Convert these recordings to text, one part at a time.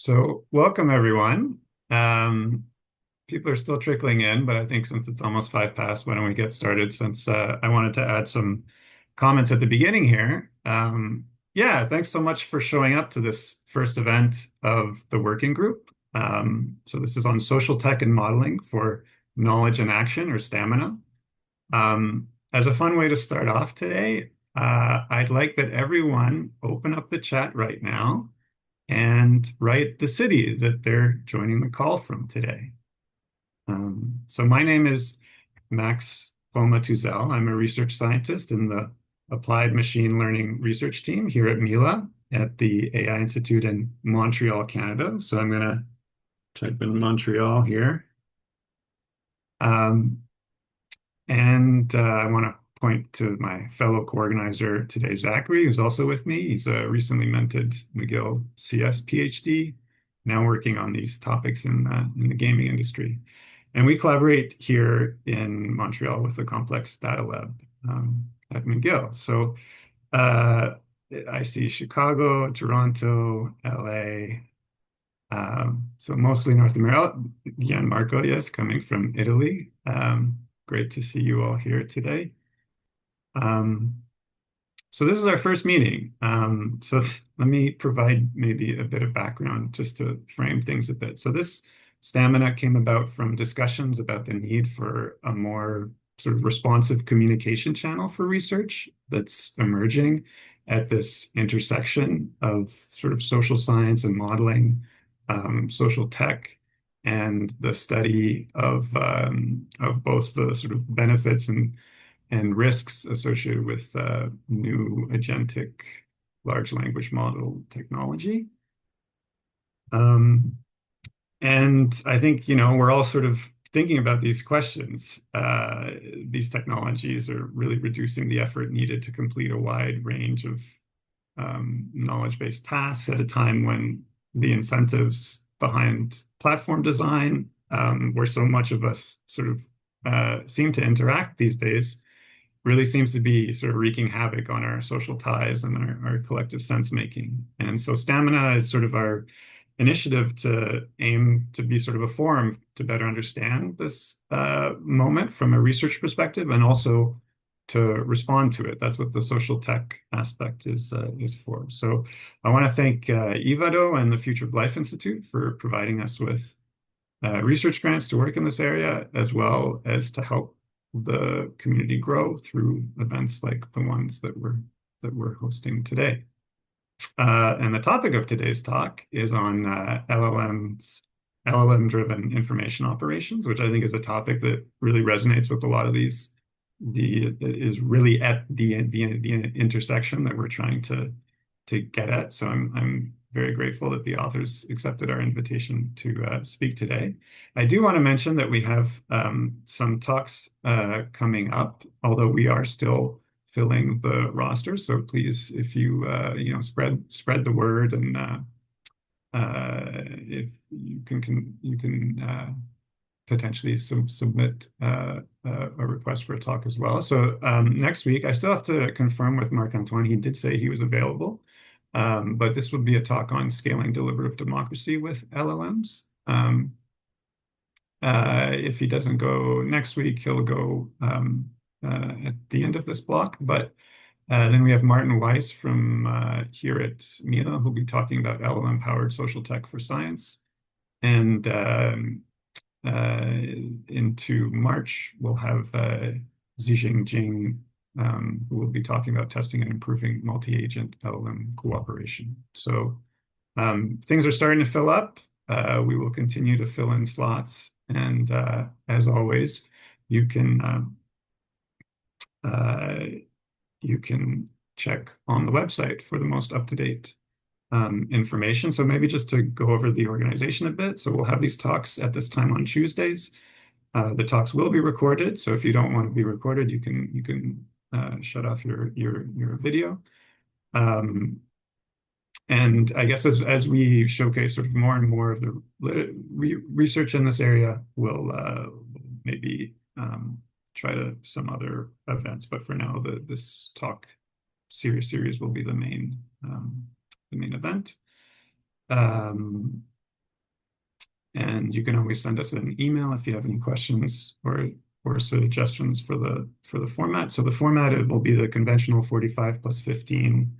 So, welcome everyone. Um, People are still trickling in, but I think since it's almost 5 past, why don't we get started? Since I wanted to add some comments at the beginning here. Yeah, thanks so much for showing up to this first event of the working group. So this is on social tech and modeling for knowledge and action, or stamina. As a fun way to start off today, I'd like that everyone open up the chat right now and write the city that they're joining the call from today. So my name is Max Poma-Tuzel. I'm a research scientist in the Applied Machine Learning Research Team here at Mila at the AI Institute in Montreal, Canada. So I'm going to type in Montreal here. Um, and I want to point to my fellow co-organizer today, Zachary, who's also with me. He's a recently minted McGill CS PhD, now working on these topics in the gaming industry. And we collaborate here in Montreal with the Complex Data Lab at McGill. So uh, I see Chicago, Toronto, LA, so mostly North America. Gian Marco, yes, coming from Italy. Great to see you all here today. Um, so this is our first meeting. So let me provide maybe a bit of background just to frame things a bit. So this stamina came about from discussions about the need for a more sort of responsive communication channel for research that's emerging at this intersection of sort of social science and modeling, social tech, and the study of both the sort of benefits and risks associated with new agentic large language model technology. Um, and I think, we're all sort of thinking about these questions. These technologies are really reducing the effort needed to complete a wide range of knowledge-based tasks at a time when the incentives behind platform design, where so much of us sort of seem to interact these days, really seems to be sort of wreaking havoc on our social ties and our collective sense making. And so Stamina is sort of our initiative to aim to be sort of a forum to better understand this moment from a research perspective and also to respond to it. That's what the social tech aspect is for. So I want to thank Ivado and the Future of Life Institute for providing us with research grants to work in this area, as well as to help the community grow through events like the ones that we're hosting today. And the topic of today's talk is on LLM-driven information operations, which I think is a topic that really resonates with a lot of these. Is really at the intersection that we're trying to get at. So I'm very grateful that the authors accepted our invitation to speak today. I do want to mention that we have some talks coming up, although we are still filling the roster. So please, if you spread the word, and if you can potentially submit a request for a talk as well. So next week, I still have to confirm with Marc-Antoine. He did say he was available, but this would be a talk on scaling deliberative democracy with LLMs. If he doesn't go next week, he'll go at the end of this block. But then we have Martin Weiss from here at Mila, who'll be talking about LLM-powered social tech for science. And into March, we'll have Zijing Jing, who will be talking about testing and improving multi-agent LLM cooperation. So things are starting to fill up. We will continue to fill in slots. And as always, you can check on the website for the most up-to-date information. So maybe just to go over the organization a bit. So we'll have these talks at this time on Tuesdays. The talks will be recorded. So if you don't want to be recorded, you can shut off your video. And I guess as we showcase sort of more and more of the research in this area, we'll maybe try to some other events. But for now, this talk series will be the main event. And you can always send us an email if you have any questions or suggestions for the format. So the format, it will be the conventional 45 plus 15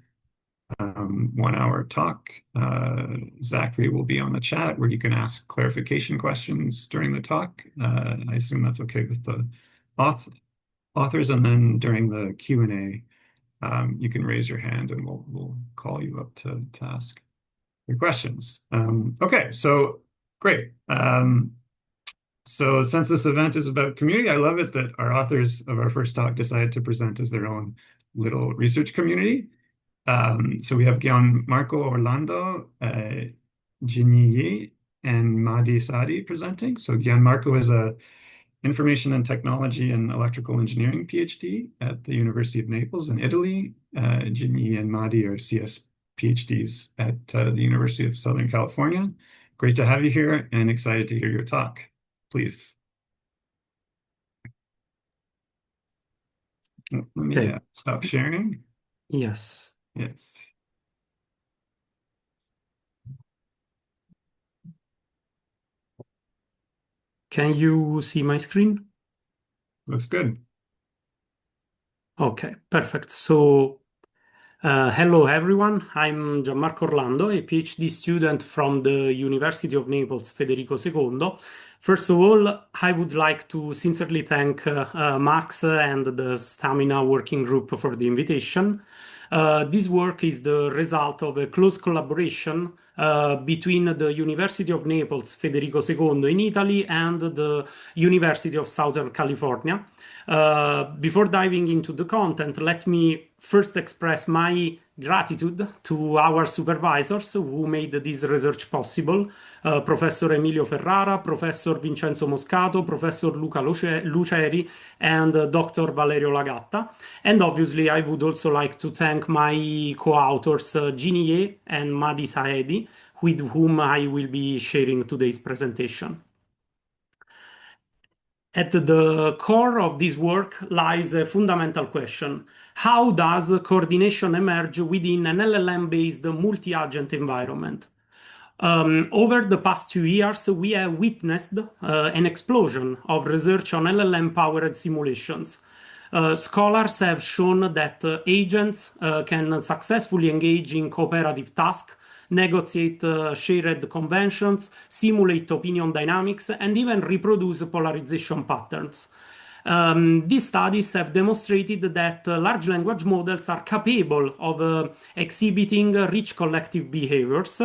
1 hour talk. Zachary will be on the chat where you can ask clarification questions during the talk. I assume that's okay with the authors. And then during the Q&A, you can raise your hand and we'll call you up to ask your questions. Okay, so great. So since this event is about community, I love it that our authors of our first talk decided to present as their own little research community. So we have Gian Marco Orlando, Jinyi, and Mahdi Saeedi presenting. So Gian Marco is a information and technology and electrical engineering PhD at the University of Naples in Italy. Jinyi and Mahdi are CS PhDs at the University of Southern California. Great to have you here and excited to hear your talk. Please. Let me stop sharing. Yes. Yes. Can you see my screen? Looks good. Okay, perfect. So, hello everyone. I'm Gianmarco Orlando, a PhD student from the University of Naples, Federico II. First of all, I would like to sincerely thank Max and the Stamina Working Group for the invitation. This work is the result of a close collaboration between the University of Naples, Federico II in Italy, and the University of Southern California. Before diving into the content, let me first express my gratitude to our supervisors who made this research possible, Professor Emilio Ferrara, Professor Vincenzo Moscato, Professor Luca Luceri, and Dr. Valerio Lagatta. And obviously, I would also like to thank my co-authors, Jinyi and Mahdi Saeedi, with whom I will be sharing today's presentation. At the core of this work lies a fundamental question. How does coordination emerge within an LLM-based multi-agent environment? Over the past 2 years, we have witnessed an explosion of research on LLM-powered simulations. Scholars have shown that agents can successfully engage in cooperative tasks, negotiate shared conventions, simulate opinion dynamics, and even reproduce polarization patterns. These studies have demonstrated that large language models are capable of exhibiting rich collective behaviors.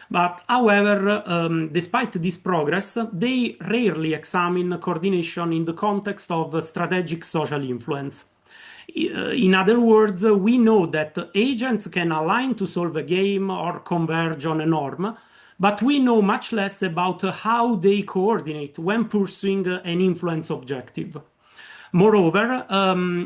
But however, despite this progress, they rarely examine coordination in the context of strategic social influence. In other words, we know that agents can align to solve a game or converge on a norm, but we know much less about how they coordinate when pursuing an influence objective. Moreover,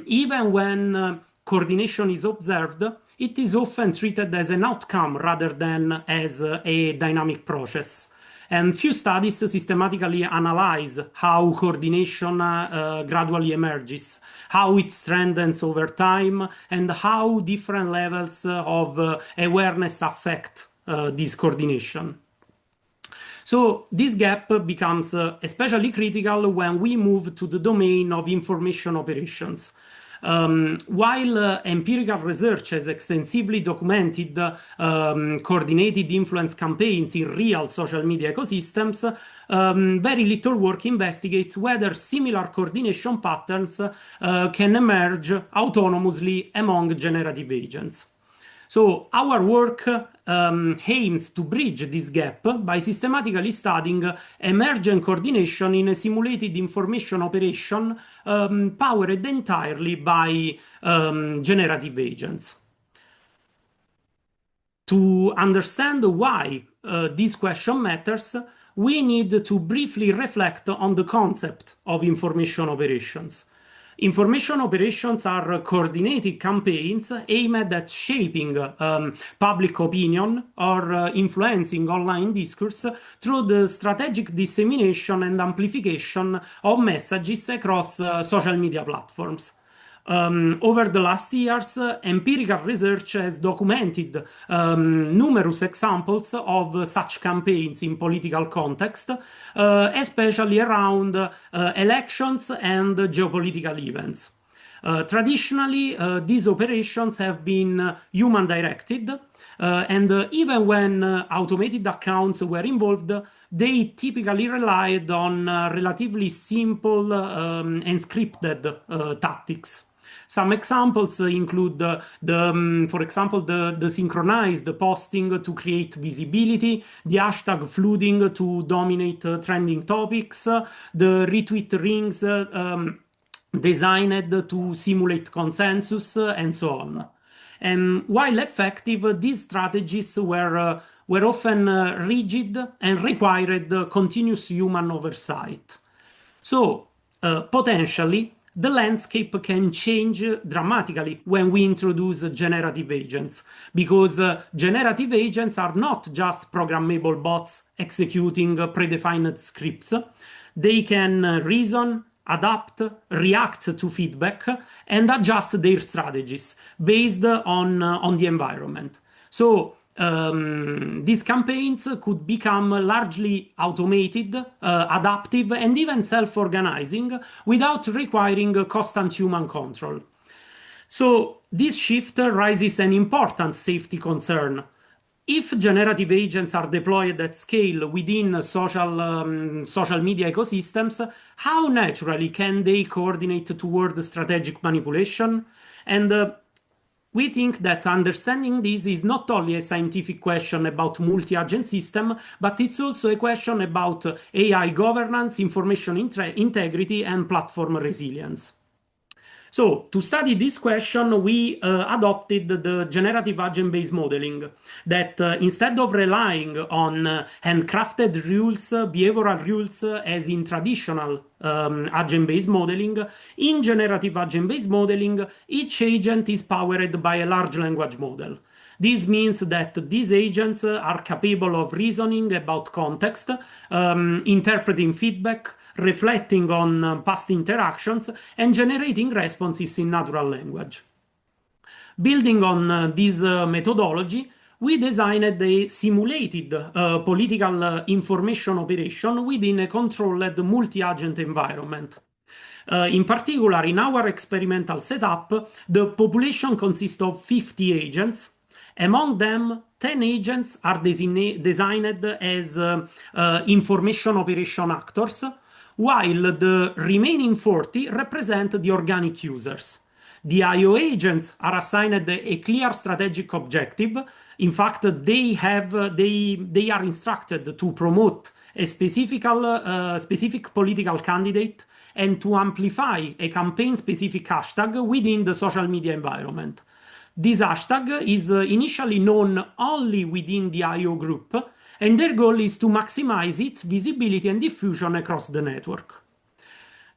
even when coordination is observed, it is often treated as an outcome rather than as a dynamic process. And few studies systematically analyze how coordination gradually emerges, how it strengthens over time, and how different levels of awareness affect this coordination. So this gap becomes especially critical when we move to the domain of information operations. While empirical research has extensively documented coordinated influence campaigns in real social media ecosystems, very little work investigates whether similar coordination patterns can emerge autonomously among generative agents. So our work aims to bridge this gap by systematically studying emergent coordination in a simulated information operation powered entirely by generative agents. To understand why this question matters, we need to briefly reflect on the concept of information operations. Information operations are coordinated campaigns aimed at shaping public opinion or influencing online discourse through the strategic dissemination and amplification of messages across social media platforms. Over the last years, empirical research has documented numerous examples of such campaigns in political context, especially around elections and geopolitical events. Traditionally, these operations have been human directed, and even when automated accounts were involved, they typically relied on relatively simple and scripted tactics. Some examples include for example, the synchronized posting to create visibility, the hashtag flooding to dominate trending topics, the retweet rings designed to simulate consensus, and so on. And while effective, these strategies were often rigid and required continuous human oversight. So, potentially, the landscape can change dramatically when we introduce generative agents, because generative agents are not just programmable bots executing predefined scripts. They can reason, adapt, react to feedback, and adjust their strategies based on the environment. So, these campaigns could become largely automated, adaptive, and even self-organizing without requiring constant human control. So, this shift raises an important safety concern. If generative agents are deployed at scale within social media ecosystems, how naturally can they coordinate toward strategic manipulation? And we think that understanding this is not only a scientific question about multi-agent system, but it's also a question about AI governance, information integrity, and platform resilience. So, to study this question, we adopted the generative agent-based modeling that instead of relying on handcrafted rules, behavioral rules, as in traditional agent-based modeling, in generative agent-based modeling, each agent is powered by a large language model. This means that these agents are capable of reasoning about context, interpreting feedback, reflecting on past interactions, and generating responses in natural language. Building on this methodology, we designed a simulated political information operation within a controlled multi-agent environment. In particular, in our experimental setup, the population consists of 50 agents. Among them, 10 agents are designed as information operation actors, while the remaining 40 represent the organic users. The IO agents are assigned a clear strategic objective. In fact, they are instructed to promote a specific political candidate and to amplify a campaign-specific hashtag within the social media environment. This hashtag is initially known only within the IO group, and their goal is to maximize its visibility and diffusion across the network.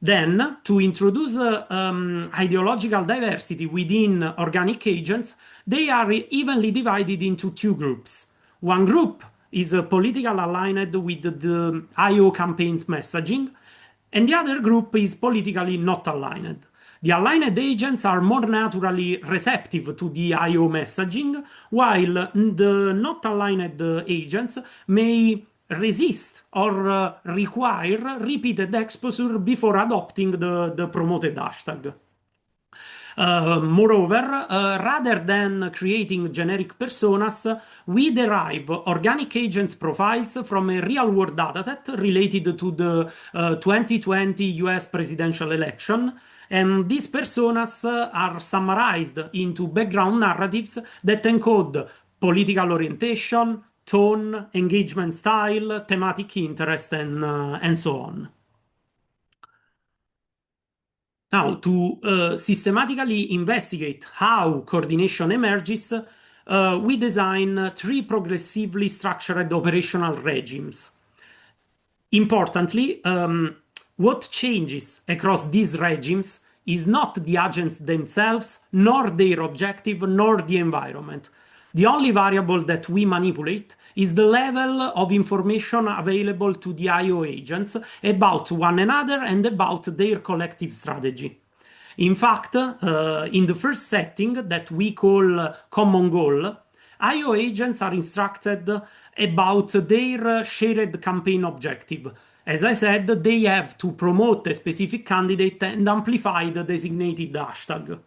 Then, to introduce ideological diversity within organic agents, they are evenly divided into two groups. One group is political aligned with the IO campaign's messaging, and the other group is politically not aligned. The aligned agents are more naturally receptive to the IO messaging, while the not aligned agents may resist or require repeated exposure before adopting the promoted hashtag. Moreover, rather than creating generic personas, we derive organic agents profiles from a real-world dataset related to the 2020 US presidential election. And these personas are summarized into background narratives that encode political orientation, tone, engagement style, thematic interest, and so on. Now, to systematically investigate how coordination emerges, we design three progressively structured operational regimes. Importantly, what changes across these regimes is not the agents themselves, nor their objective, nor the environment. The only variable that we manipulate is the level of information available to the IO agents about one another and about their collective strategy. In fact, in the first setting that we call common goal, IO agents are instructed about their shared campaign objective. As I said, they have to promote a specific candidate and amplify the designated hashtag.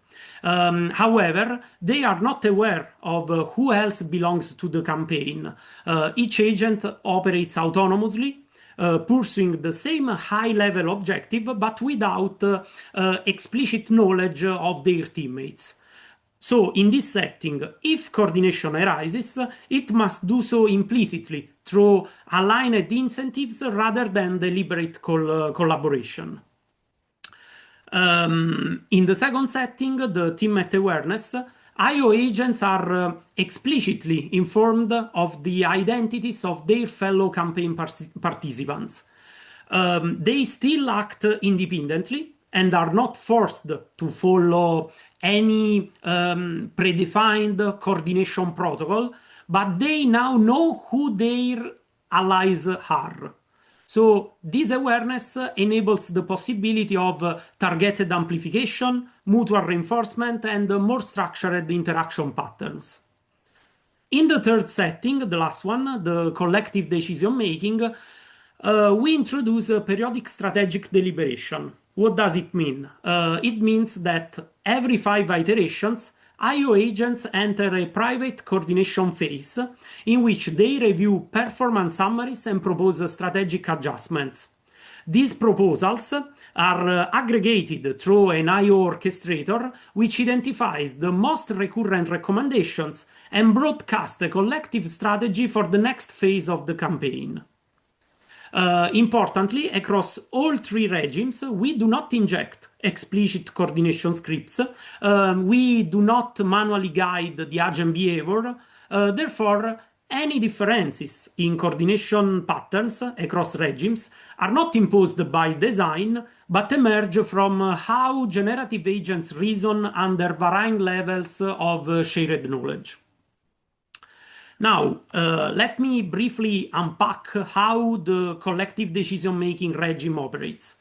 However, they are not aware of who else belongs to the campaign. Each agent operates autonomously, pursuing the same high level objective but without explicit knowledge of their teammates. So, in this setting, if coordination arises, it must do so implicitly through aligned incentives rather than deliberate collaboration. In the second setting, the teammate awareness, IO agents are explicitly informed of the identities of their fellow campaign participants. They still act independently and are not forced to follow any predefined coordination protocol, but they now know who their allies are. So this awareness enables the possibility of targeted amplification, mutual reinforcement, and more structured interaction patterns. In the third setting, the last one, the collective decision making, we introduce a periodic strategic deliberation. What does it mean? It means that every 5 iterations, IO agents enter a private coordination phase in which they review performance summaries and propose strategic adjustments. These proposals are aggregated through an IO orchestrator, which identifies the most recurrent recommendations and broadcasts a collective strategy for the next phase of the campaign. Importantly, across all 3 regimes, we do not inject explicit coordination scripts. We do not manually guide the agent behavior. Therefore, any differences in coordination patterns across regimes are not imposed by design, but emerge from how generative agents reason under varying levels of shared knowledge. Now, let me briefly unpack how the collective decision-making regime operates.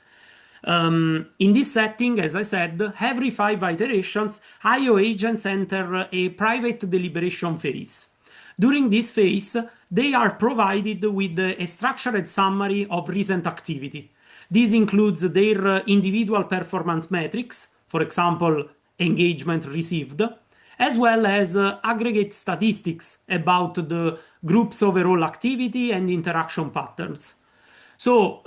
In this setting, as I said, every 5 iterations, IO agents enter a private deliberation phase. During this phase, they are provided with a structured summary of recent activity. This includes their individual performance metrics, for example, engagement received, as well as aggregate statistics about the group's overall activity and interaction patterns. So,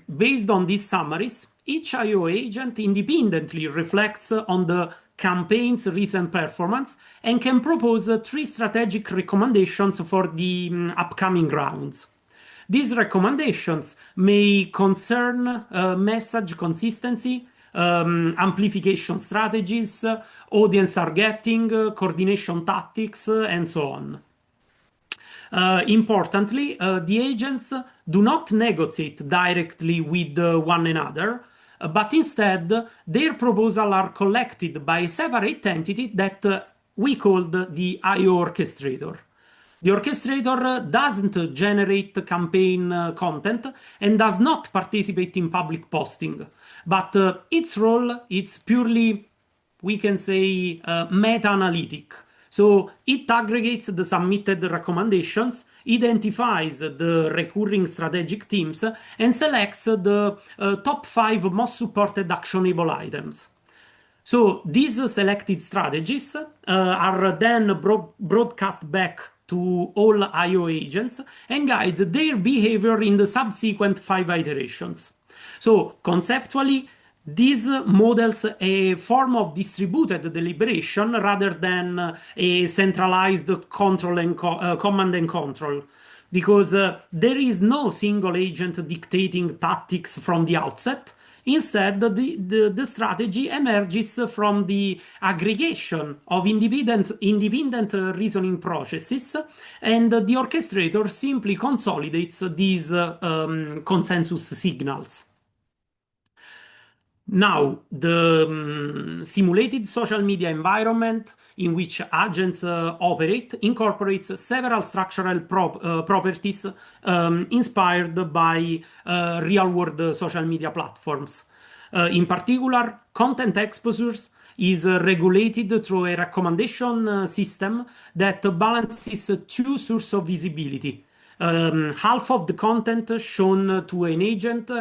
based on these summaries, each IO agent independently reflects on the campaign's recent performance and can propose 3 strategic recommendations for the upcoming rounds. These recommendations may concern message consistency, amplification strategies, audience targeting, coordination tactics, and so on. Importantly, the agents do not negotiate directly with one another, but instead their proposals are collected by a separate entity that we called the IO orchestrator. The orchestrator doesn't generate campaign content and does not participate in public posting, but its role is purely, we can say, meta-analytic. So it aggregates the submitted recommendations, identifies the recurring strategic themes, and selects the top 5 most supported actionable items. So these selected strategies are then broadcast back to all IO agents and guide their behavior in the subsequent 5 iterations. So conceptually, this models a form of distributed deliberation rather than a centralized control and command and control, because there is no single agent dictating tactics from the outset. Instead, the strategy emerges from the aggregation of independent reasoning processes, and the orchestrator simply consolidates these consensus signals. Now, the simulated social media environment in which agents operate incorporates several structural properties inspired by real-world social media platforms. In particular, content exposures is regulated through a recommendation system that balances two sources of visibility. Half of the content shown to an agent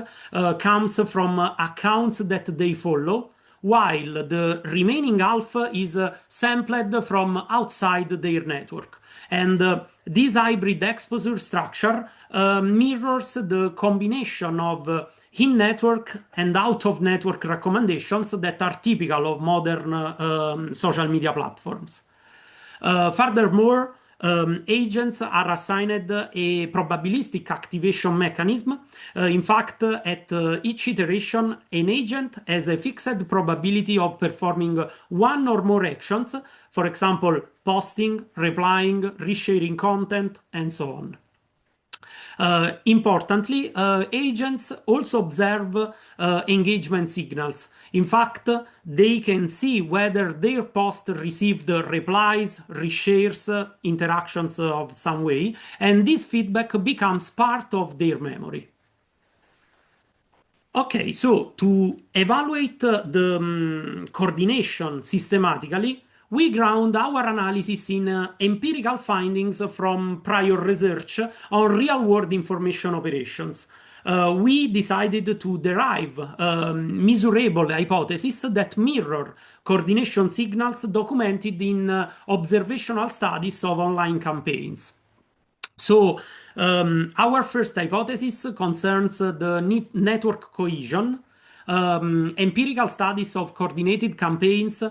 comes from accounts that they follow, while the remaining half is sampled from outside their network. And this hybrid exposure structure mirrors the combination of in-network and out-of-network recommendations that are typical of modern social media platforms. Furthermore, agents are assigned a probabilistic activation mechanism. In fact, at each iteration, an agent has a fixed probability of performing one or more actions, for example, posting, replying, resharing content, and so on. Importantly, agents also observe engagement signals. In fact, they can see whether their post received replies, reshares, interactions of some way, and this feedback becomes part of their memory. Okay, so to evaluate the coordination systematically, we ground our analysis in empirical findings from prior research on real world information operations. We decided to derive measurable hypotheses that mirror coordination signals documented in observational studies of online campaigns. So, our first hypothesis concerns the network cohesion. Empirical studies of coordinated campaigns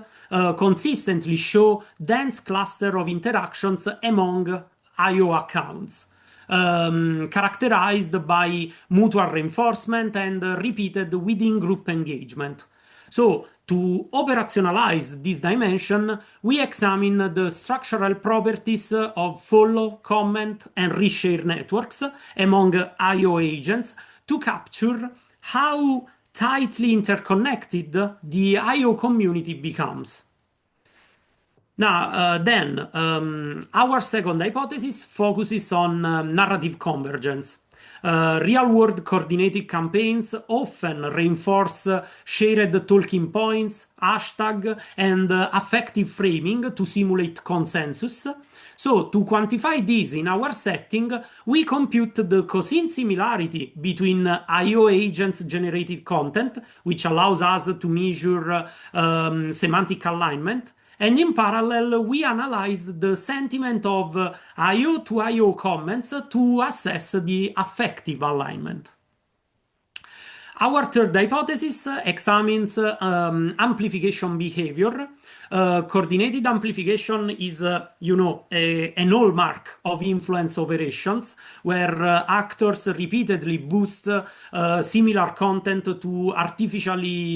consistently show dense cluster of interactions among IO accounts, characterized by mutual reinforcement and repeated within group engagement. So, to operationalize this dimension, we examine the structural properties of follow, comment, and reshare networks among IO agents to capture how tightly interconnected the IO community becomes. Now, our second hypothesis focuses on narrative convergence. Real-world coordinated campaigns often reinforce shared talking points, hashtag, and affective framing to simulate consensus. So, to quantify this in our setting, we compute the cosine similarity between IO agents generated content, which allows us to measure semantic alignment. And in parallel, we analyzed the sentiment of IO to IO comments to assess the affective alignment. Our third hypothesis examines amplification behavior. Coordinated amplification is, an hallmark of influence operations, where actors repeatedly boost similar content to artificially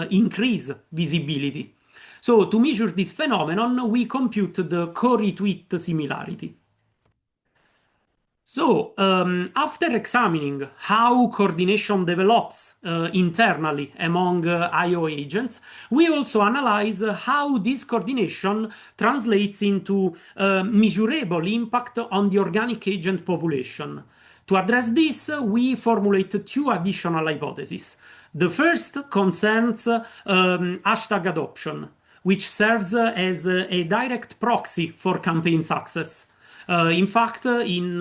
increase visibility. So, to measure this phenomenon, we compute the co-retweet similarity. So, after examining how coordination develops internally among IO agents, we also analyze how this coordination translates into measurable impact on the organic agent population. To address this, we formulate two additional hypotheses. The first concerns hashtag adoption, which serves as a direct proxy for campaign success. In fact, in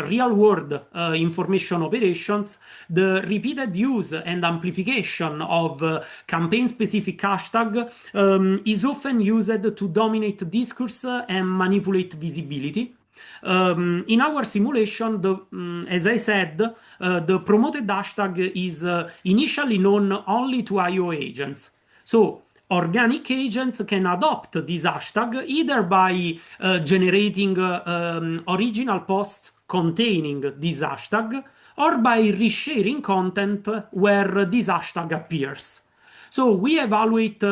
real-world information operations, the repeated use and amplification of campaign-specific hashtag is often used to dominate discourse and manipulate visibility. In our simulation, as I said, the promoted hashtag is initially known only to IO agents. So, organic agents can adopt this hashtag either by generating original posts containing this hashtag or by resharing content where this hashtag appears. So we evaluate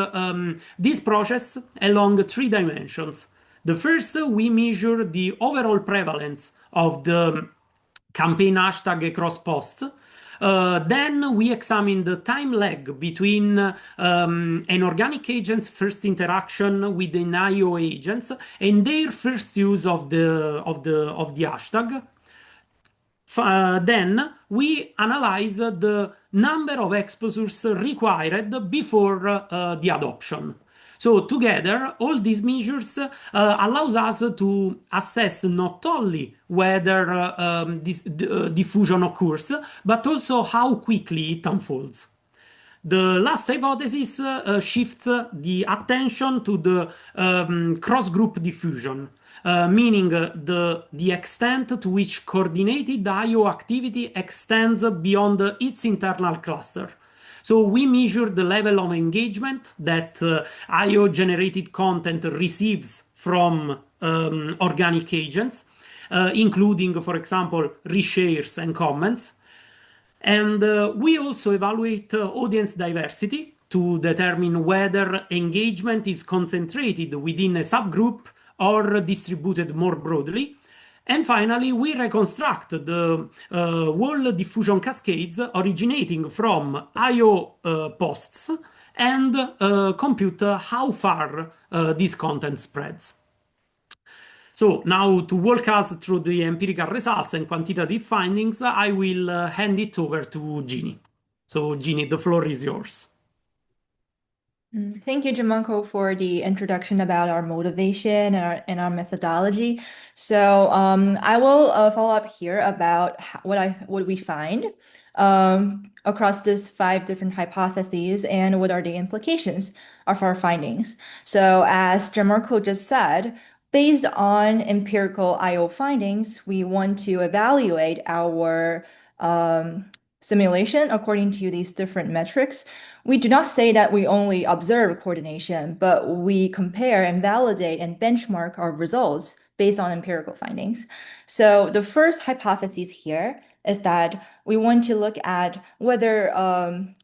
this process along three dimensions. The first, we measure the overall prevalence of the campaign hashtag across posts. Then we examine the time lag between an organic agent's first interaction with an IO agents and their first use of the hashtag. Then we analyze the number of exposures required before the adoption. So together, all these measures allows us to assess not only whether this diffusion occurs, but also how quickly it unfolds. The last hypothesis shifts the attention to the cross-group diffusion, meaning the extent to which coordinated I/O activity extends beyond its internal cluster. So we measure the level of engagement that I/O generated content receives from organic agents, including, for example, reshares and comments. And we also evaluate audience diversity to determine whether engagement is concentrated within a subgroup or distributed more broadly. And finally, we reconstruct the whole diffusion cascades originating from I/O posts and compute how far this content spreads. So now to walk us through the empirical results and quantitative findings, I will hand it over to Jinyi. So Jinyi, the floor is yours. Thank you, Jamanko, for the introduction about our motivation and our methodology. So I will follow up here about what we find across these 5 different hypotheses and what are the implications of our findings. So as Jamanko just said, based on empirical I/O findings, we want to evaluate our simulation according to these different metrics. We do not say that we only observe coordination, but we compare and validate and benchmark our results based on empirical findings. So the first hypothesis here is that we want to look at whether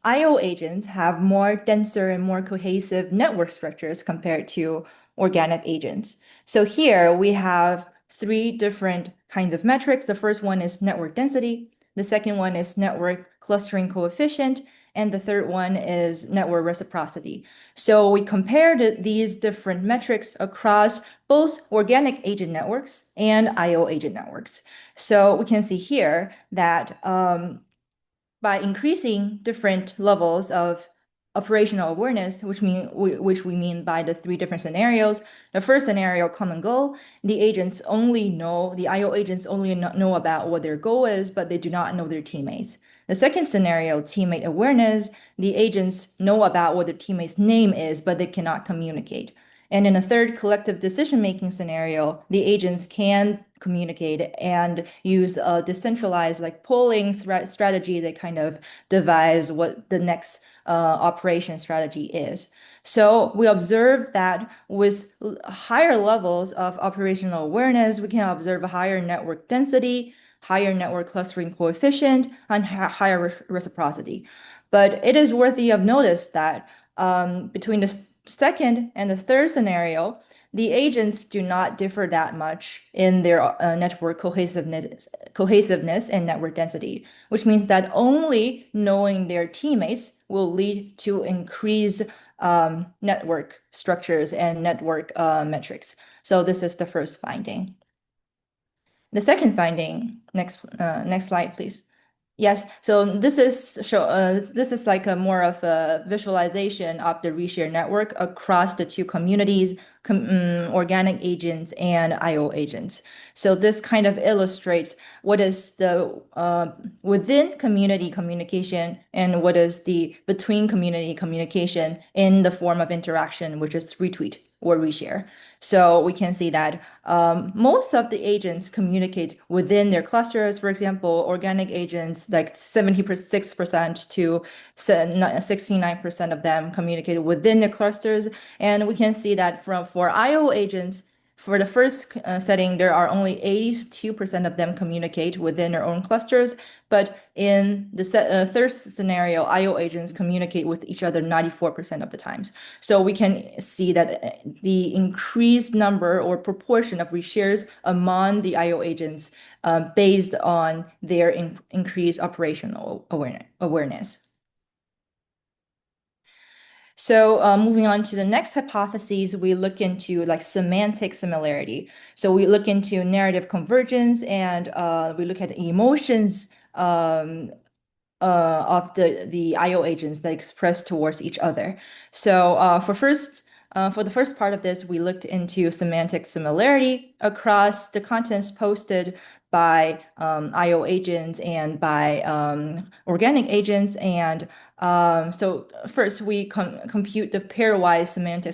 I/O agents have more denser and more cohesive network structures compared to organic agents. So here we have 3 different kinds of metrics. The first one is network density. The second one is network clustering coefficient. And the third one is network reciprocity. So we compared these different metrics across both organic agent networks and I/O agent networks. So we can see here that by increasing different levels of operational awareness, which we mean by the 3 different scenarios. The first scenario, come and go, the I/O agents only know about what their goal is, but they do not know their teammates. The second scenario, teammate awareness, the agents know about what their teammate's name is, but they cannot communicate. And in a third collective decision-making scenario, the agents can communicate and use a decentralized like polling strategy that kind of devise what the next operation strategy is. So we observe that with higher levels of operational awareness, we can observe a higher network density, higher network clustering coefficient, and higher reciprocity. But it is worthy of notice that between the second and the third scenario, the agents do not differ that much in their network cohesiveness and network density, which means that only knowing their teammates will lead to increased network structures and network metrics. So this is the first finding. The second finding, next slide, please. Yes, so this is like a more of a visualization of the reshare network across the 2 communities, organic agents and I/O agents. So this kind of illustrates what is the within community communication and what is the between community communication in the form of interaction, which is retweet or reshare. So we can see that most of the agents communicate within their clusters. For example, organic agents, like 76% to 69% of them communicate within the clusters. And we can see that for I/O agents, for the first setting, there are only 82% of them communicate within their own clusters. But in the third scenario, I/O agents communicate with each other 94% of the times. So we can see that the increased number or proportion of reshares among the I/O agents based on their increased operational awareness. So moving on to the next hypothesis, we look into like semantic similarity. So we look into narrative convergence and we look at emotions of the IO agents that express towards each other. So for the first part of this, we looked into semantic similarity across the contents posted by IO agents and by organic agents. And so first, we compute the pairwise semantic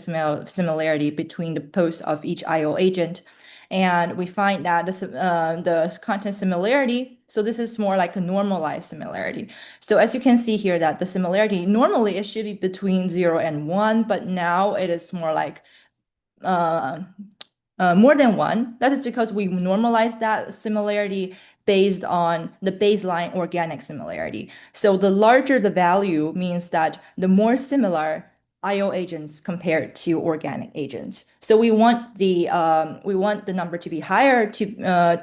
similarity between the posts of each IO agent. And we find that the content similarity, so this is more like a normalized similarity. So as you can see here that the similarity, normally it should be between 0 and 1, but now it is more like uh, more than one. That is because we normalize that similarity based on the baseline organic similarity. So the larger the value means that the more similar IO agents compared to organic agents. So we want the number to be higher to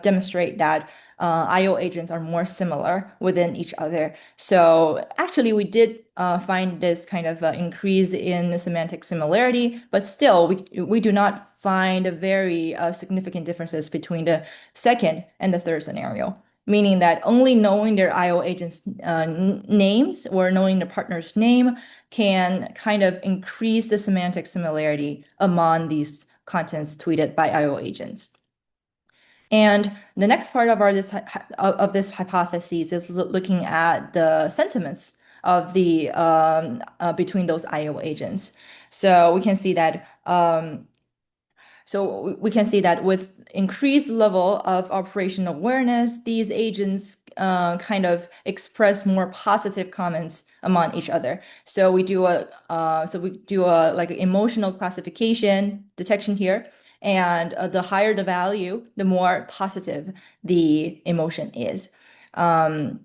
demonstrate that IO agents are more similar within each other. So actually, we did find this kind of increase in the semantic similarity, but still, we do not find a very significant differences between the second and the third scenario, meaning that only knowing their IO agents' names or knowing the partner's name can kind of increase the semantic similarity among these contents tweeted by IO agents. And the next part of this hypothesis is looking at the sentiments of the between those IO agents. So we can see that with increased level of operational awareness, these agents kind of express more positive comments among each other. So we do a like emotional classification detection here, and the higher the value, the more positive the emotion is. Um,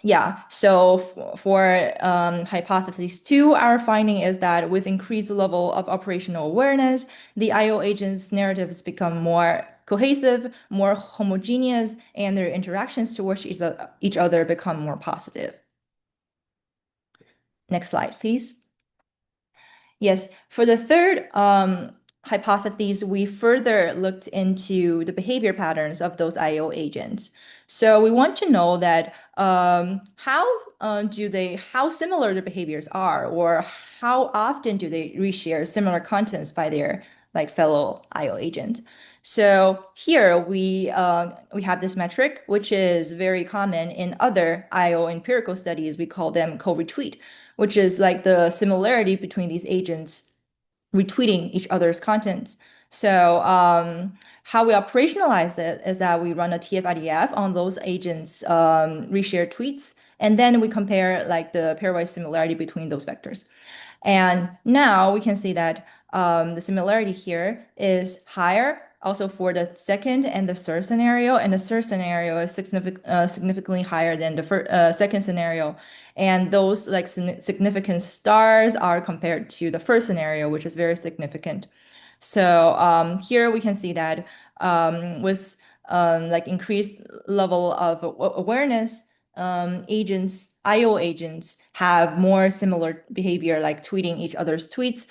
yeah, so for hypothesis two, our finding is that with increased level of operational awareness, the IO agents' narratives become more cohesive, more homogeneous, and their interactions towards each other become more positive. Next slide, please. Yes, for the third hypothesis, we further looked into the behavior patterns of those IO agents. So we want to know that how similar the behaviors are, or how often do they reshare similar contents by their like fellow IO agent. So here we have this metric, which is very common in other IO empirical studies. We call them co-retweet, which is like the similarity between these agents retweeting each other's contents. So how we operationalize it is that we run a TF-IDF on those agents' reshared tweets, and then we compare like the pairwise similarity between those vectors. And now we can see that the similarity here is higher also for the second and the third scenario. And the third scenario is significantly higher than the second scenario. And those like significant stars are compared to the first scenario, which is very significant. So here we can see that with like increased level of awareness, IO agents have more similar behavior, like tweeting each other's tweets,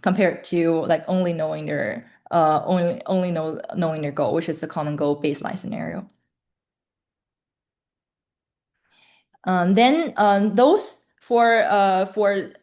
compared to like only knowing their knowing their goal, which is the common goal baseline scenario. Then those for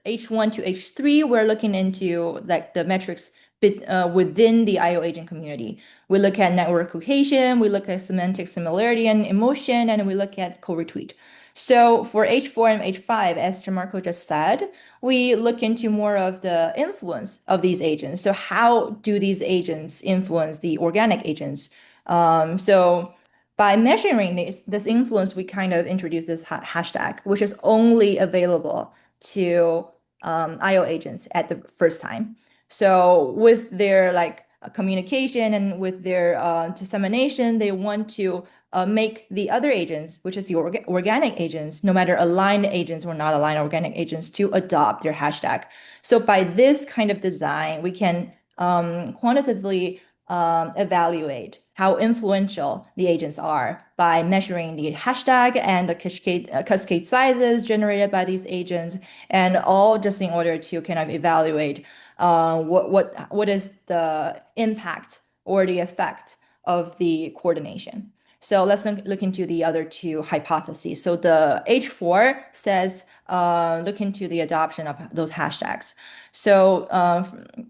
H1 to H3, we're looking into like the metrics within the IO agent community. We look at network cohesion, we look at semantic similarity and emotion, and we look at co-retweet. So for H4 and H5, as Gianmarco just said, we look into more of the influence of these agents. So how do these agents influence the organic agents? So by measuring this influence, we kind of introduce this hashtag, which is only available to IO agents at the first time. So with their like communication and with their dissemination, they want to make the other agents, which is the organic agents, no matter aligned agents or not aligned organic agents, to adopt their hashtag. So by this kind of design, we can quantitatively evaluate how influential the agents are by measuring the hashtag and the cascade sizes generated by these agents, and all just in order to kind of evaluate what is the impact or the effect of the coordination. So let's look into the other two hypotheses. So the H4 says look into the adoption of those hashtags. So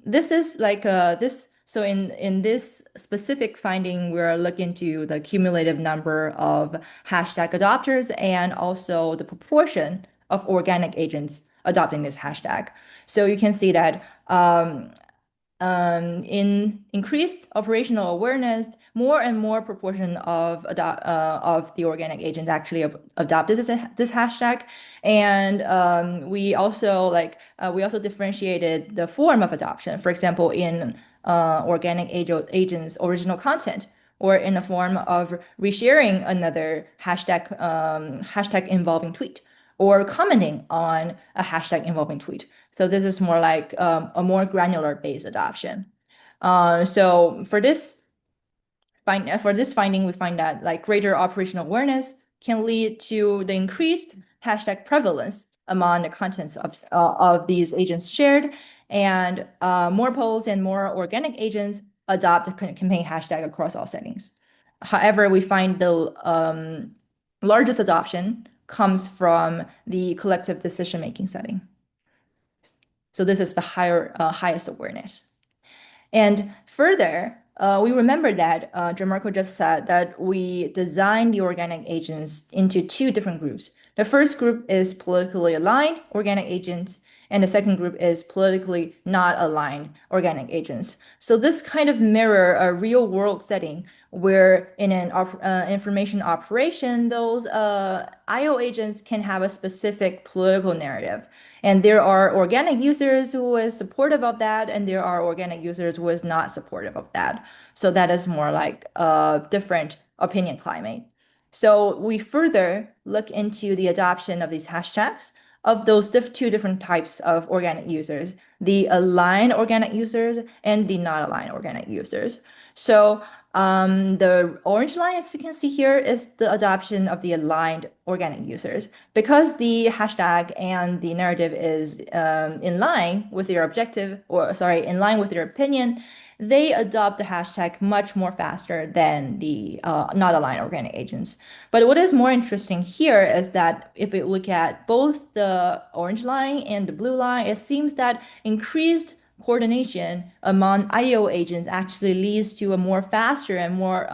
this is like this. So in this specific finding, we're looking to the cumulative number of hashtag adopters and also the proportion of organic agents adopting this hashtag. So you can see that in increased operational awareness, more and more proportion of the organic agents actually adopt this hashtag, and we also differentiated the form of adoption. For example, in organic agents original content, or in the form of resharing another hashtag involving tweet, or commenting on a hashtag involving tweet. So this is more like a more granular based adoption. So for this finding, we find that like greater operational awareness can lead to the increased hashtag prevalence among the contents of these agents shared, and more polls and more organic agents adopt the campaign hashtag across all settings. However, we find the largest adoption comes from the collective decision-making setting. So this is the highest awareness. And further, we remember that Gianmarco just said that we designed the organic agents into two different groups. The first group is politically aligned organic agents, and the second group is politically not aligned organic agents. So this kind of mirror a real world setting where in an information operation, those IO agents can have a specific political narrative. And there are organic users who is supportive of that, and there are organic users who is not supportive of that. So that is more like a different opinion climate. So we further look into the adoption of these hashtags of those two different types of organic users, the aligned organic users and the not aligned organic users. So the orange line, as you can see here, is the adoption of the aligned organic users. Because the hashtag and the narrative is in line with their objective, or sorry, in line with their opinion, they adopt the hashtag much more faster than the not aligned organic agents. But what is more interesting here is that if we look at both the orange line and the blue line, it seems that increased coordination among IO agents actually leads to a more faster and more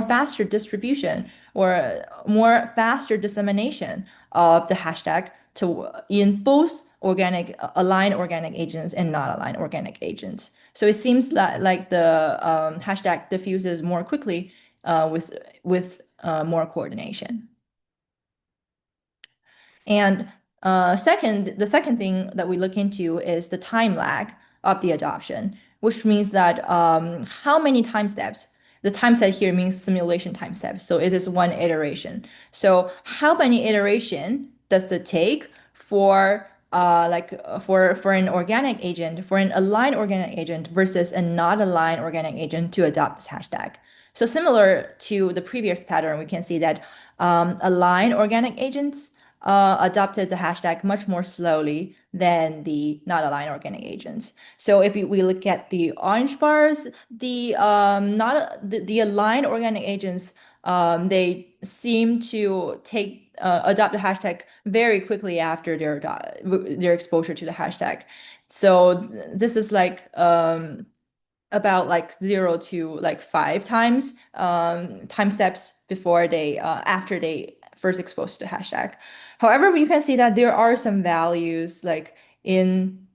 faster distribution or more faster dissemination of the hashtag to in both organic aligned organic agents and not aligned organic agents. So it seems like the hashtag diffuses more quickly with more coordination. And the second thing that we look into is the time lag of the adoption, which means that how many time steps. The time step here means simulation time steps, so it is one iteration. So how many iteration does it take for for an organic agent, for an aligned organic agent versus a not aligned organic agent to adopt this hashtag? So similar to the previous pattern, we can see that aligned organic agents adopted the hashtag much more slowly than the not aligned organic agents. So if we look at the orange bars, the not the aligned organic agents, they seem to adopt the hashtag very quickly after their exposure to the hashtag. So this is like about like 0 to 5 times time steps before they after they first exposed to the hashtag. However, you can see that there are some values like in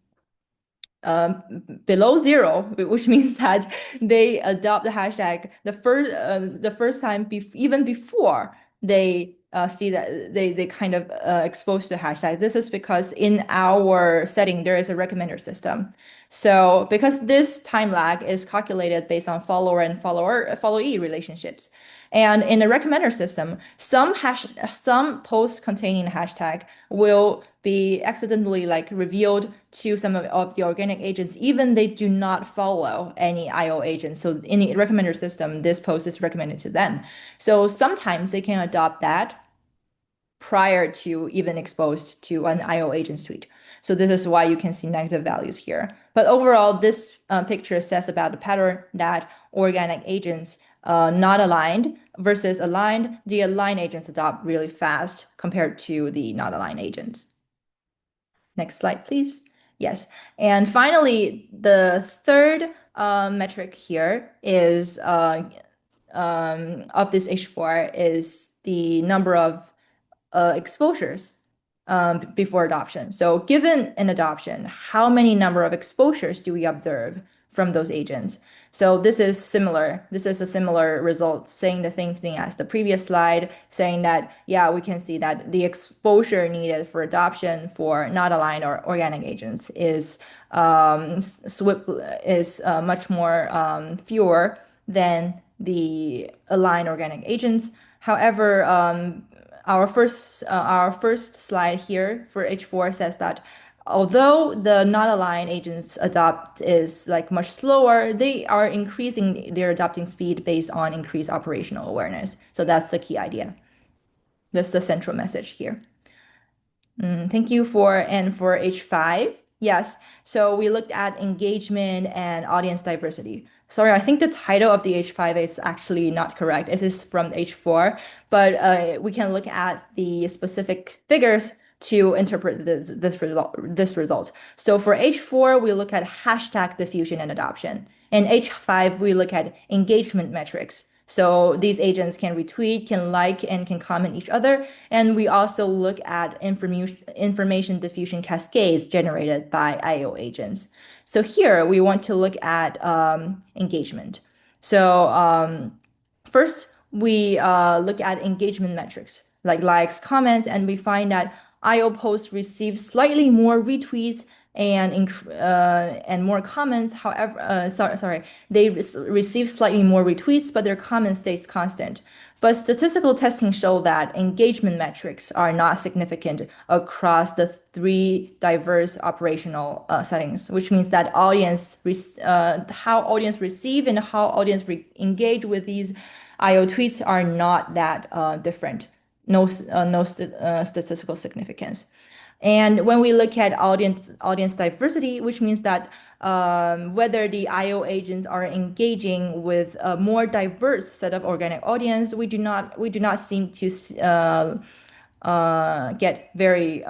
below 0, which means that they adopt the hashtag the first time even before they see that they kind of expose the hashtag. This is because in our setting there is a recommender system. So because this time lag is calculated based on follower and followee relationships. And in the recommender system, some posts containing hashtag will be accidentally like revealed to some of the organic agents, even they do not follow any IO agents. So in the recommender system, this post is recommended to them. So sometimes they can adopt that prior to even exposed to an IO agent's tweet. So this is why you can see negative values here. But overall, this picture says about the pattern that organic agents not aligned versus aligned, the aligned agents adopt really fast compared to the not aligned agents. Next slide, please. Yes. And finally, the third metric here is of this H4 is the number of exposures before adoption. So given an adoption, how many number of exposures do we observe from those agents? So this is similar. This is a similar result, saying the same thing as the previous slide, saying that, yeah, we can see that the exposure needed for adoption for not aligned or organic agents is much more fewer than the aligned organic agents. However, our first slide here for H4 says that although the not aligned agents adopt is like much slower, they are increasing their adopting speed based on increased operational awareness. So that's the key idea. That's the central message here. Thank you for H5. Yes, so we looked at engagement and audience diversity. Sorry, I think the title of the H5 is actually not correct. It is from H4, but we can look at the specific figures to interpret this result. So for H4, we look at hashtag diffusion and adoption. In H5, we look at engagement metrics. So these agents can retweet, can like, and can comment each other. And we also look at information diffusion cascades generated by IO agents. So here we want to look at engagement. So first, we look at engagement metrics like likes, comments, and we find that IO posts receive slightly more retweets and more comments. However, they receive slightly more retweets, but their comment stays constant. But statistical testing show that engagement metrics are not significant across the three diverse operational settings, which means that how audience receive and how audience engage with these IO tweets are not that different. No statistical significance. And when we look at audience diversity, which means that whether the IO agents are engaging with a more diverse set of organic audience, we do not seem to get very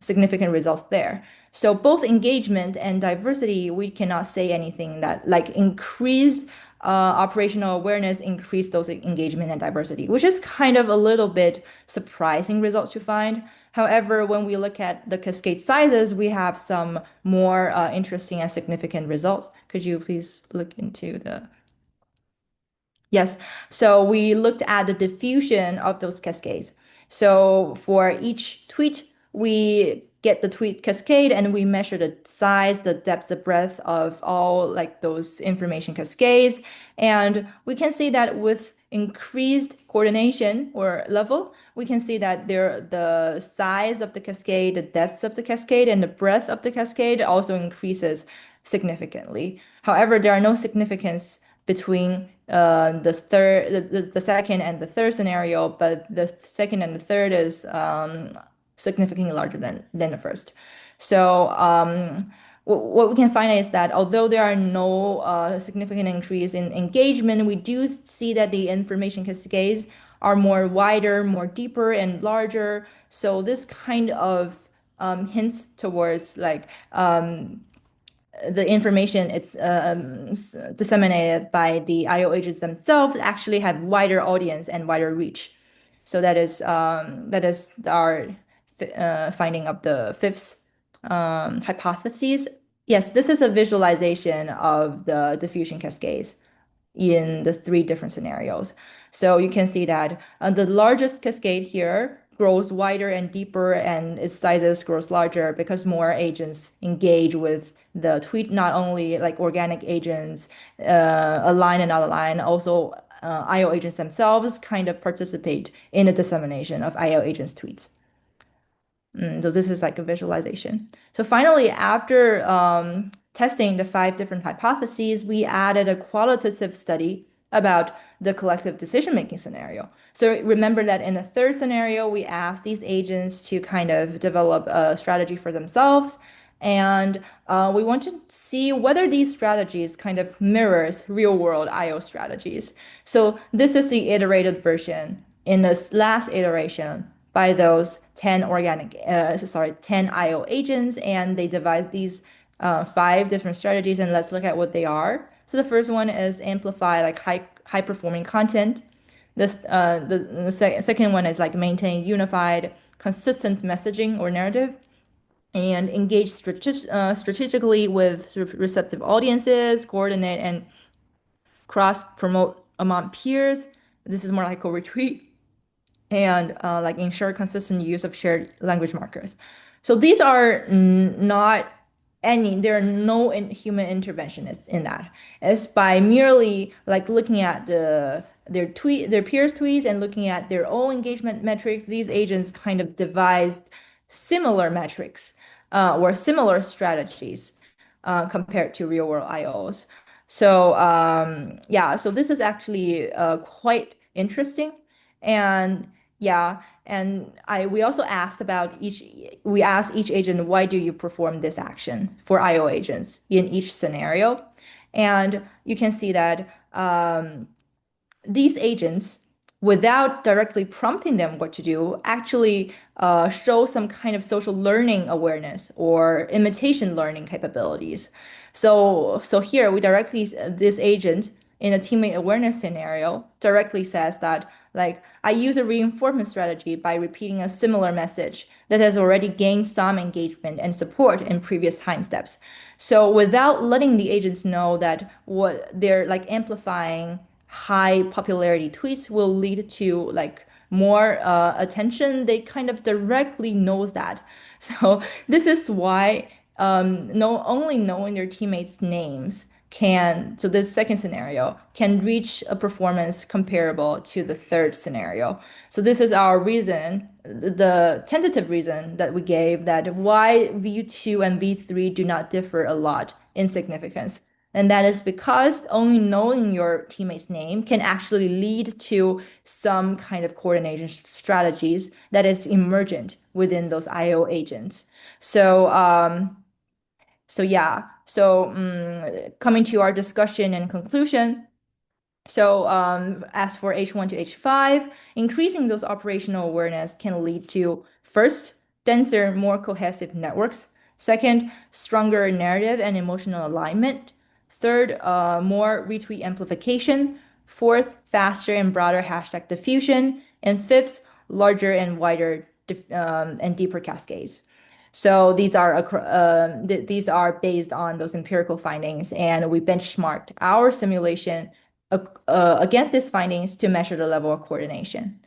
significant results there. So both engagement and diversity, we cannot say anything that like increase operational awareness, increase those engagement and diversity, which is kind of a little bit surprising results to find. However, when we look at the cascade sizes, we have some more interesting and significant results. Could you please look into the... Yes, so we looked at the diffusion of those cascades. So for each tweet, we get the tweet cascade and we measure the size, the depth, the breadth of all like those information cascades. And we can see that with increased coordination or level, we can see that the size of the cascade, the depth of the cascade, and the breadth of the cascade also increases significantly. However, there are no significance between the second and the third scenario, but the second and the third is significantly larger than the first. So what we can find is that although there are no significant increase in engagement, we do see that the information cascades are more wider, more deeper, and larger. So this kind of hints towards like the information it's disseminated by the IO agents themselves actually have wider audience and wider reach. So that is our finding of the fifth hypothesis. Yes, this is a visualization of the diffusion cascades in the three different scenarios. So you can see that the largest cascade here grows wider and deeper, and its sizes grows larger because more agents engage with the tweet, not only like organic agents, align and not align, also IO agents themselves kind of participate in the dissemination of IO agents' tweets. So this is like a visualization. So finally, after testing the 5 different hypotheses, we added a qualitative study about the collective decision-making scenario. So remember that in the third scenario, we asked these agents to kind of develop a strategy for themselves. And we want to see whether these strategies kind of mirrors real world IO strategies. So this is the iterated version in this last iteration by those 10 IO agents, and they divide these five different strategies, and let's look at what they are. So the first one is amplify like high performing content. The second one is like maintain unified, consistent messaging or narrative and engage strategically with receptive audiences, coordinate and cross promote among peers. This is more like a retweet and like ensure consistent use of shared language markers. So these are not there are no human intervention in that. It's by merely like looking at their peers' tweets and looking at their own engagement metrics. These agents kind of devised similar metrics or similar strategies compared to real world IOs. So yeah, so this is actually quite interesting. And yeah, and I we also asked about each we asked each agent, why do you perform this action for IO agents in each scenario? And you can see that these agents, without directly prompting them what to do, actually show some kind of social learning awareness or imitation learning capabilities. So here we directly, this agent in a teammate awareness scenario directly says that, like, I use a reinforcement strategy by repeating a similar message that has already gained some engagement and support in previous time steps. So without letting the agents know that what they're like amplifying high popularity tweets will lead to like more attention, they kind of directly knows that. So this is why no only knowing their teammates' names can, so this second scenario can reach a performance comparable to the third scenario. So this is our reason, the tentative reason that we gave, that why V2 and V3 do not differ a lot in significance. And that is because only knowing your teammate's name can actually lead to some kind of coordination strategies that is emergent within those IO agents. So, so yeah. So, coming to our discussion and conclusion. So, as for H1 to H5, increasing those operational awareness can lead to first, denser, more cohesive networks. Second, stronger narrative and emotional alignment. Third, more retweet amplification. Fourth, faster and broader hashtag diffusion. And fifth, larger and wider and deeper cascades. So these are based on those empirical findings, and we benchmarked our simulation against these findings to measure the level of coordination.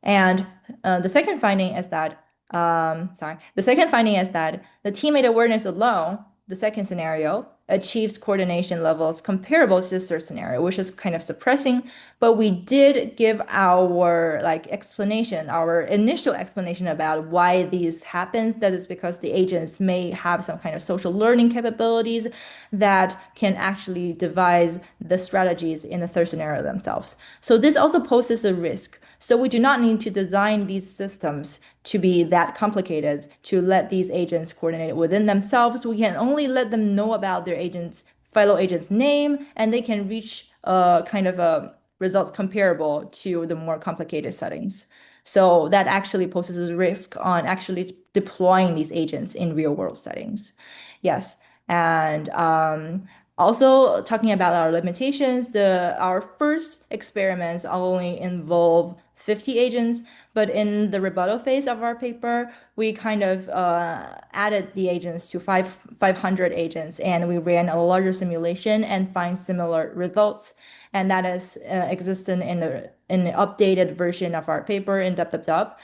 And the second finding is that, the second finding is that the teammate awareness alone, the second scenario, achieves coordination levels comparable to the third scenario, which is kind of surprising. But we did give our like explanation, our initial explanation about why these happens. That is because the agents may have some kind of social learning capabilities that can actually devise the strategies in the third scenario themselves. So this also poses a risk. So we do not need to design these systems to be that complicated to let these agents coordinate within themselves. We can only let them know about their agent's fellow agent's name, and they can reach a kind of a result comparable to the more complicated settings. So that actually poses a risk on actually deploying these agents in real world settings. Yes. And also talking about our limitations, our first experiments only involve 50 agents, but in the rebuttal phase of our paper, we kind of added the agents to 500 agents, and we ran a larger simulation and find similar results. And that is existent in the updated version of our paper in dub.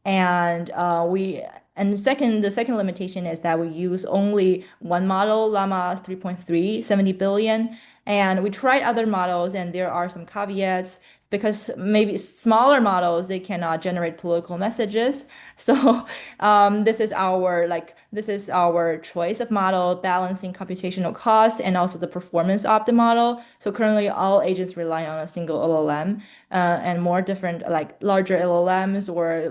And the second limitation is that we use only one model, Llama 3.3, 70 billion. And we tried other models, and there are some caveats because maybe smaller models they cannot generate political messages. So this is our choice of model, balancing computational cost and also the performance of the model. So currently, all agents rely on a single LLM, and more different like larger LLMs or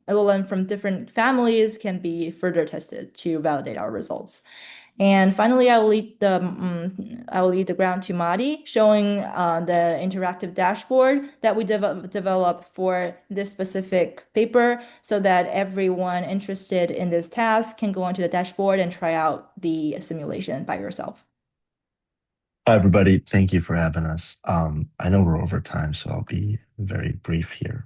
LLM from different families can be further tested to validate our results. And finally, I will lead the ground to Mahdi, showing the interactive dashboard that we developed for this specific paper, so that everyone interested in this task can go onto the dashboard and try out the simulation by yourself. Hi, everybody. Thank you for having us. I know we're over time, so I'll be very brief here.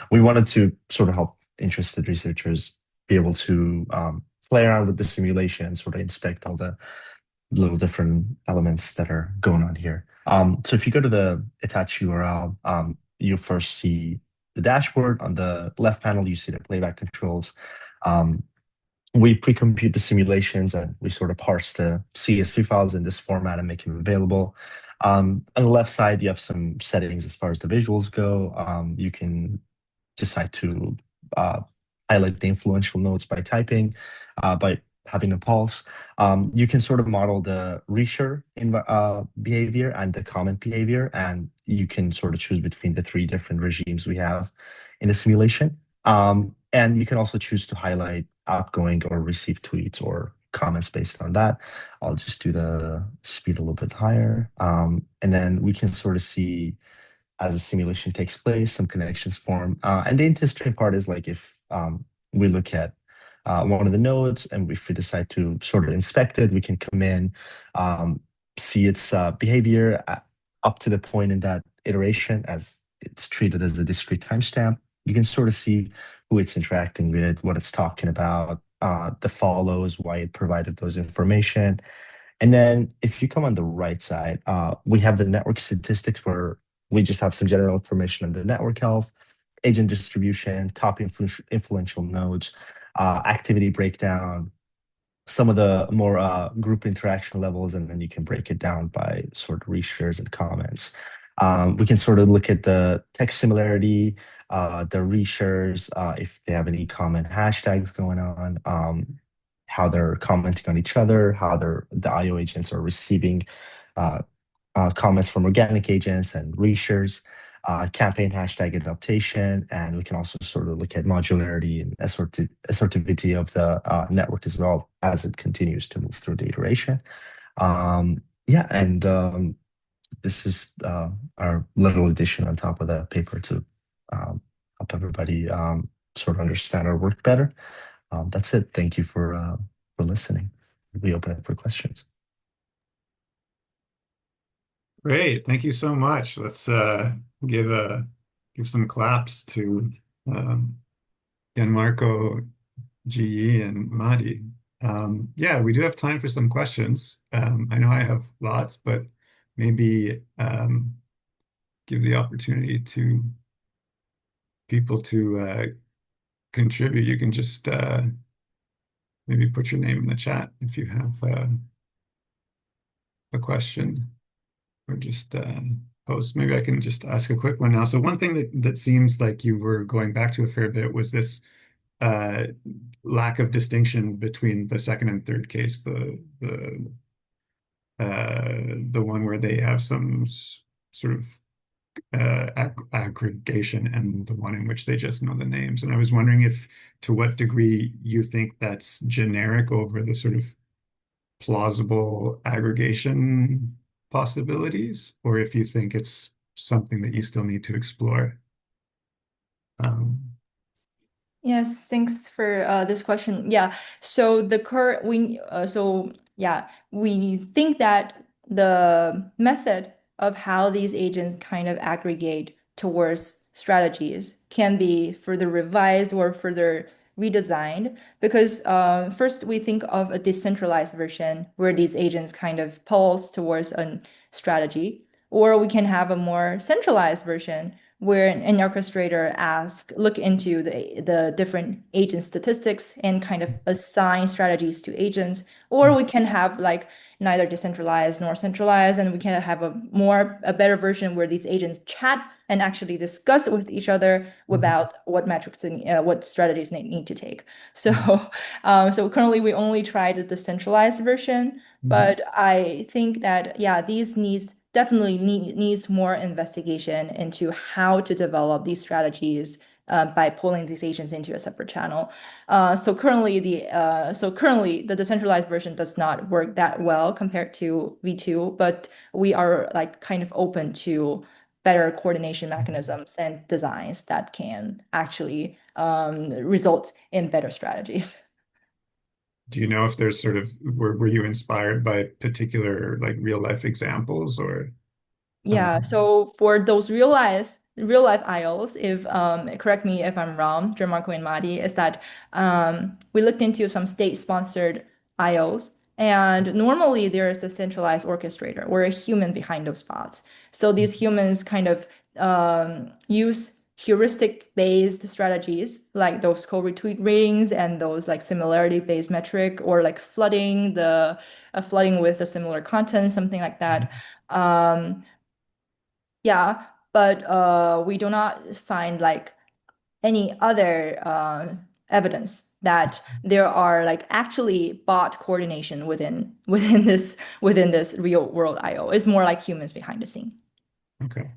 We wanted to sort of help interested researchers be able to play around with the simulation, sort of inspect all the little different elements that are going on here. So if you go to the attached URL, you'll first see the dashboard. On the left panel, you see the playback controls. Um, we pre-compute the simulations and we sort of parse the CSV files in this format and make them available. On the left side, you have some settings as far as the visuals go. You can decide to uh, highlight the influential nodes by typing, by having a pulse. You can sort of model the reshare behavior and the comment behavior, and you can sort of choose between the three different regimes we have in the simulation. And you can also choose to highlight outgoing or received tweets or comments based on that. I'll just do the speed a little bit higher. And then we can sort of see as a simulation takes place, some connections form. And the interesting part is like if we look at one of the nodes and if we decide to sort of inspect it, we can come in, see its behavior up to the point in that iteration as it's treated as a discrete timestamp. You can sort of see who it's interacting with, what it's talking about, the follows, why it provided those information. And then if you come on the right side, we have the network statistics where we just have some general information on the network health, agent distribution, top influential nodes, activity breakdown, some of the more group interaction levels, and then you can break it down by sort of reshares and comments. We can sort of look at the text similarity, the reshares, if they have any common hashtags going on, how they're commenting on each other, how the IO agents are receiving uh, comments from organic agents and reshares, campaign hashtag adaptation, and we can also sort of look at modularity and assortivity of the network as well as it continues to move through the iteration. Yeah, and this is our little addition on top of the paper to help everybody sort of understand our work better. That's it. Thank you for listening. We open it for questions. Great. Thank you so much. Let's give give some claps to um, Gianmarco, Jinyi, and Mahdi. Yeah, we do have time for some questions. I know I have lots, but maybe give the opportunity to people to contribute. You can just maybe put your name in the chat if you have a question, or just post. Maybe I can just ask a quick one now. So one thing that seems like you were going back to a fair bit was this uh, lack of distinction between the second and third case, the one where they have some sort of aggregation, and the one in which they just know the names. And I was wondering if, to what degree you think that's generic over the sort of plausible aggregation possibilities, or if you think it's something that you still need to explore. Um, Yes, thanks for this question. Yeah, so the current we so yeah, we think that the method of how these agents kind of aggregate towards strategies can be further revised or further redesigned because first we think of a decentralized version where these agents kind of pulse towards a strategy, or we can have a more centralized version where an orchestrator look into the different agent statistics and kind of assign strategies to agents, or we can have like neither decentralized nor centralized, and we can have a better version where these agents chat and actually discuss with each other mhm, about what metrics and what strategies they need to take. So, mhm, so currently we only tried the centralized version, mhm, but I think that yeah, these needs more investigation into how to develop these strategies by pulling these agents into a separate channel. So currently the decentralized version does not work that well compared to V2, but we are like kind of open to better coordination mechanisms and designs that can actually result in better strategies. Do you know if there's sort of were you inspired by particular like real life examples or Yeah, um, so for those real life IOs, if correct me if I'm wrong, Gianmarco and Mahdi, is that we looked into some state-sponsored IOs, and normally there is a centralized orchestrator or a human behind those bots. So these humans kind of use heuristic-based strategies like those co-retweet ratings and those like similarity-based metric or like flooding with a similar content, something like that. Um, yeah, but we do not find like any other evidence that there are like actually bot coordination within this real world IO. It's more like humans behind the scene. okay.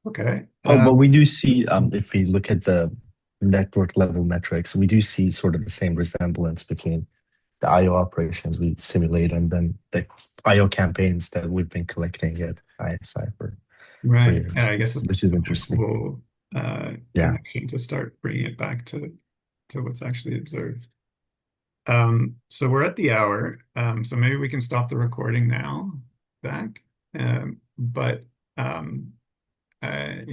Okay. Oh, but we do see, if we look at the network level metrics, we do see sort of the same resemblance between the IO operations we simulate and then the IO campaigns that we've been collecting at ISI for Right. Yeah, years, I guess which is that's a interesting. cool Yeah. connection to start bringing it back to what's actually observed. So we're at the hour. So maybe we can stop the recording now, back. But you